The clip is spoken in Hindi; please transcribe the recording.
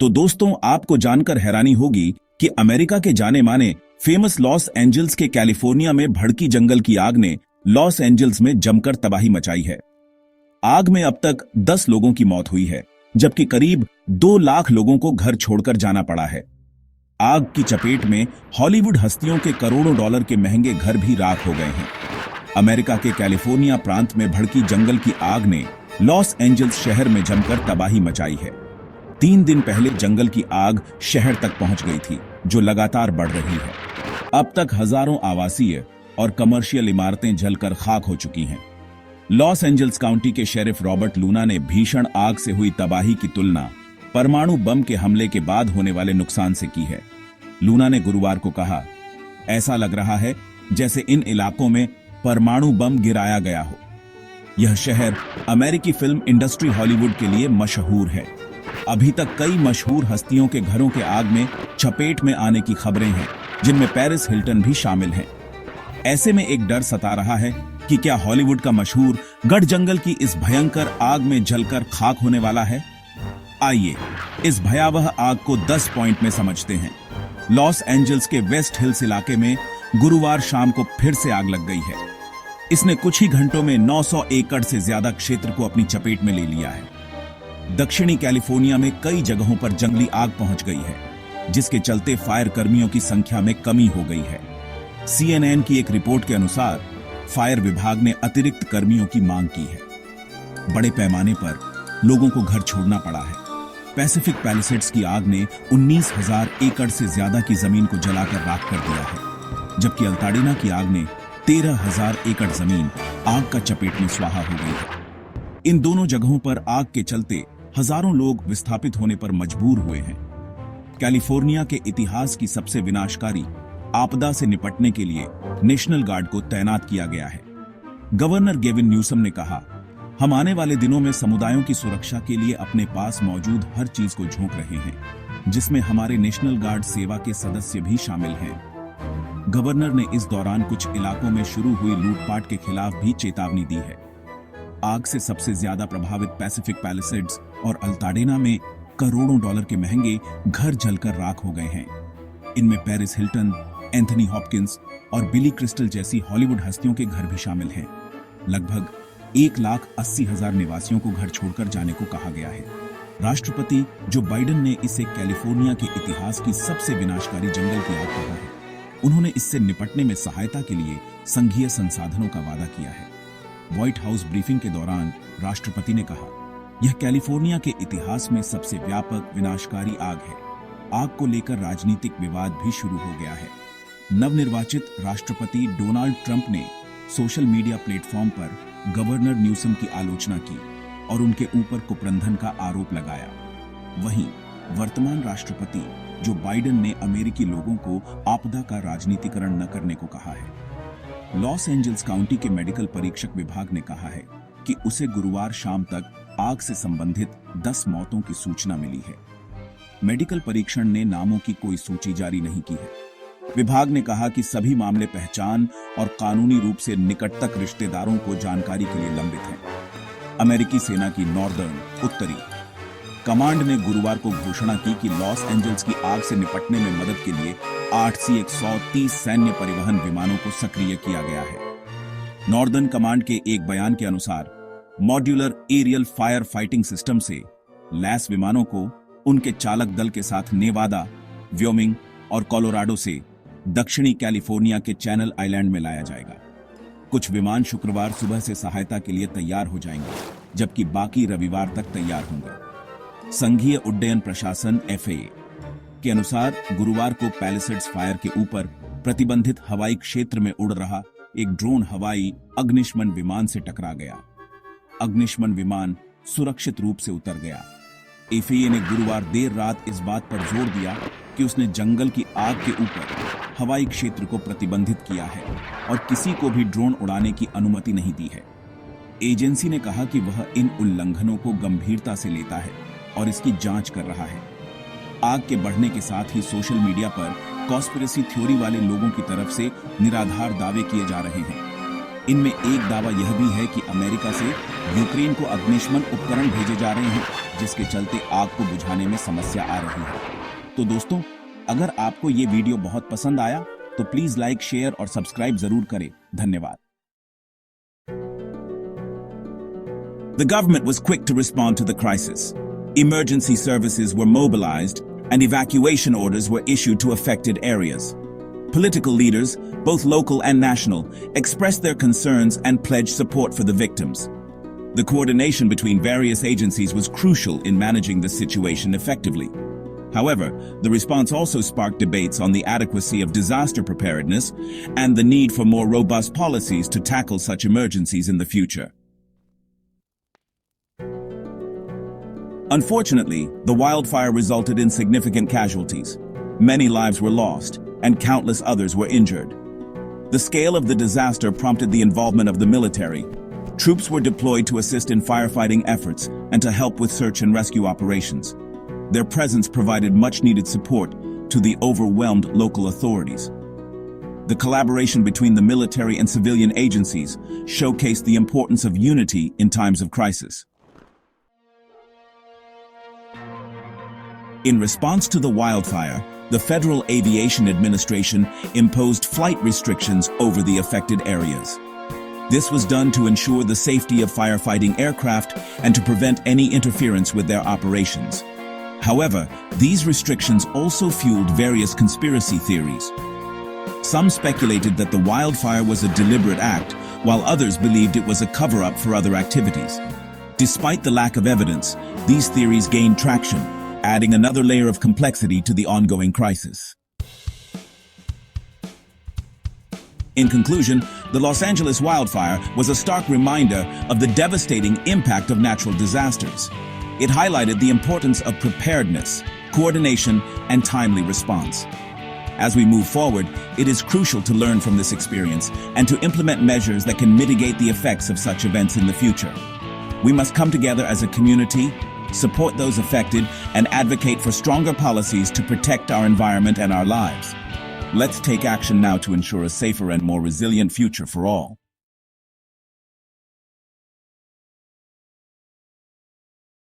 तो दोस्तों, आपको जानकर हैरानी होगी कि अमेरिका के जाने माने फेमस लॉस एंजल्स के कैलिफोर्निया में भड़की जंगल की आग ने लॉस एंजल्स में जमकर तबाही मचाई है। आग में अब तक 10 लोगों की मौत हुई है, जबकि करीब 2 लाख लोगों को घर छोड़कर जाना पड़ा है। आग की चपेट में हॉलीवुड हस्तियों के करोड़ों डॉलर के महंगे घर भी राख हो गए हैं। अमेरिका के कैलिफोर्निया प्रांत में भड़की जंगल की आग ने लॉस एंजल्स शहर में जमकर तबाही मचाई है। 3 दिन पहले जंगल की आग शहर तक पहुंच गई थी, जो लगातार बढ़ रही है। अब तक हजारों आवासीय और कमर्शियल इमारतें जलकर खाक हो चुकी हैं। लॉस एंजल्स काउंटी के शेरिफ रॉबर्ट लूना ने भीषण आग से हुई तबाही की तुलना परमाणु बम के हमले के बाद होने वाले नुकसान से की है। लूना ने गुरुवार को कहा, ऐसा लग रहा है जैसे इन इलाकों में परमाणु बम गिराया गया हो। यह शहर अमेरिकी फिल्म इंडस्ट्री हॉलीवुड के लिए मशहूर है। अभी तक कई मशहूर हस्तियों के घरों के आग में चपेट में आने की खबरें हैं, जिनमें पेरिस हिल्टन भी शामिल है। ऐसे में एक डर सता रहा है कि क्या हॉलीवुड का मशहूर गढ़ जंगल की इस भयंकर आग में जलकर खाक होने वाला है। आइए इस भयावह आग को 10 पॉइंट में समझते हैं। लॉस एंजल्स के वेस्ट हिल्स इलाके में गुरुवार शाम को फिर से आग लग गई है। इसने कुछ ही घंटों में 900 एकड़ से ज्यादा क्षेत्र को अपनी चपेट में ले लिया है। दक्षिणी कैलिफोर्निया में कई जगहों पर जंगली आग पहुंच गई है, जिसके चलते फायर कर्मियों की संख्या में कमी हो गई है। CNN की एक रिपोर्ट के अनुसार फायर विभाग ने अतिरिक्त कर्मियों की मांग की है। बड़े पैमाने पर लोगों को घर छोड़ना पड़ा है। पैसिफिक पैलिसेड्स की आग ने 19,000 एकड़ से ज्यादा की जमीन को जलाकर राख कर दिया है, जबकि अल्ताडेना की आग ने 13,000 एकड़ जमीन आग का चपेट में स्वाहा हो गई है। इन दोनों जगहों पर आग के चलते हजारों लोग विस्थापित होने पर मजबूर हुए हैं। कैलिफोर्निया के इतिहास की सबसे विनाशकारी आपदा से निपटने के लिए नेशनल गार्ड को तैनात किया गया है। गवर्नर गेविन न्यूसम ने कहा, हम आने वाले दिनों में समुदायों की सुरक्षा के लिए अपने पास मौजूद हर चीज को झोंक रहे हैं, जिसमें हमारे नेशनल गार्ड सेवा के सदस्य भी शामिल हैं। गवर्नर ने इस दौरान कुछ इलाकों में शुरू हुई लूटपाट के खिलाफ भी चेतावनी दी है। आग से सबसे ज्यादा प्रभावित पैसिफिक पैलिसेड्स और अल्ताडेना में करोड़ों डॉलर के महंगे घर जलकर राख हो गए हैं। इनमें पेरिस हिल्टन, एंथनी हॉपकिंस और बिली क्रिस्टल जैसी हॉलीवुड हस्तियों के घर भी शामिल हैं। लगभग 1,80,000 निवासियों को घर छोड़कर जाने को कहा गया है। राष्ट्रपति जो बाइडेन ने इसे कैलिफोर्निया के इतिहास की सबसे विनाशकारी जंगल की आग कहा है। उन्होंने इससे निपटने में सहायता के लिए संघीय संसाधनों का वादा किया है। व्हाइट हाउस ब्रीफिंग के दौरान राष्ट्रपति ने कहा, यह कैलिफोर्निया के इतिहास में सबसे व्यापक विनाशकारी आग है। आग को लेकर राजनीतिक विवाद भी शुरू हो गया है। नवनिर्वाचित राष्ट्रपति डोनाल्ड ट्रंप ने सोशल मीडिया प्लेटफॉर्म पर गवर्नर न्यूसम की आलोचना की और उनके ऊपर कुप्रबंधन का आरोप लगाया। वहीं वर्तमान राष्ट्रपति जो बाइडेन ने अमेरिकी लोगों को आपदा का राजनीतिकरण न करने को कहा है। लॉस एंजल्स काउंटी के मेडिकल परीक्षक विभाग ने कहा है कि उसे गुरुवार शाम तक आग से संबंधित 10 मौतों की सूचना मिली है। मेडिकल परीक्षण ने नामों की कोई सूची जारी नहीं की है। विभाग ने कहा कि सभी मामले पहचान और कानूनी रूप से निकट तक रिश्तेदारों को जानकारी के लिए लंबित हैं। अमेरिकी सेना की नॉर्दर्न उत्तरी कमांड ने गुरुवार को घोषणा की कि लॉस एंजल्स की आग से निपटने में मदद के लिए 8 C-130 सैन्य परिवहन विमानों को सक्रिय किया गया है। नॉर्दर्न कमांड के एक बयान के अनुसार modular aerial fire fighting system से लैस विमानों को उनके चालक दल के साथ नेवादा, व्योमिंग और कोलोराडो से दक्षिणी कैलिफोर्निया के चैनल आइलैंड में लाया जाएगा। कुछ विमान शुक्रवार सुबह से सहायता के लिए तैयार हो जाएंगे, जबकि बाकी रविवार तक तैयार होंगे। संघीय उड्डयन प्रशासन FAA के अनुसार गुरुवार को पैलिसेड्स फायर के ऊपर प्रतिबंधित हवाई क्षेत्र में उड़ रहा एक ड्रोन हवाई अग्निशमन विमान से टकरा गया। अग्निशमन विमान सुरक्षित रूप से उतर गया। FAA ने गुरुवार देर रात इस बात पर जोर दिया कि उसने जंगल की आग के ऊपर हवाई क्षेत्र को प्रतिबंधित किया है और किसी को भी ड्रोन उड़ाने की अनुमति नहीं दी है। एजेंसी ने कहा कि वह इन उल्लंघनों को गंभीरता से लेता है और इसकी जांच कर रहा है। आग के बढ़ने के साथ ही सोशल मीडिया पर कॉन्स्पिरेसी थ्योरी वाले लोगों की तरफ से निराधार दावे किए जा रहे हैं। इनमें एक दावा यह भी है कि अमेरिका से यूक्रेन को अग्निशमन उपकरण भेजे जा रहे हैं, जिसके चलते आग को बुझाने में समस्या आ रही है। तो दोस्तों, अगर आपको ये वीडियो बहुत पसंद आया तो प्लीज लाइक, शेयर और सब्सक्राइब जरूर करें। धन्यवाद। The government was quick to respond to the crisis. Emergency services were mobilized and evacuation orders were issued to affected areas. Political leaders, both local and national, expressed their concerns and pledged support for the victims. The coordination between various agencies was crucial in managing the situation effectively. However, the response also sparked debates on the adequacy of disaster preparedness and the need for more robust policies to tackle such emergencies in the future. Unfortunately, the wildfire resulted in significant casualties. Many lives were lost, and countless others were injured. The scale of the disaster prompted the involvement of the military. Troops were deployed to assist in firefighting efforts and to help with search and rescue operations. Their presence provided much-needed support to the overwhelmed local authorities. The collaboration between the military and civilian agencies showcased the importance of unity in times of crisis. In response to the wildfire, the Federal Aviation Administration imposed flight restrictions over the affected areas. This was done to ensure the safety of firefighting aircraft and to prevent any interference with their operations. However, these restrictions also fueled various conspiracy theories. Some speculated that the wildfire was a deliberate act, while others believed it was a cover-up for other activities. Despite the lack of evidence, these theories gained traction, adding another layer of complexity to the ongoing crisis. In conclusion, the Los Angeles wildfire was a stark reminder of the devastating impact of natural disasters. It highlighted the importance of preparedness, coordination, and timely response. As we move forward, it is crucial to learn from this experience and to implement measures that can mitigate the effects of such events in the future. We must come together as a community, support those affected, and advocate for stronger policies to protect our environment and our lives. Let's take action now to ensure a safer and more resilient future for all.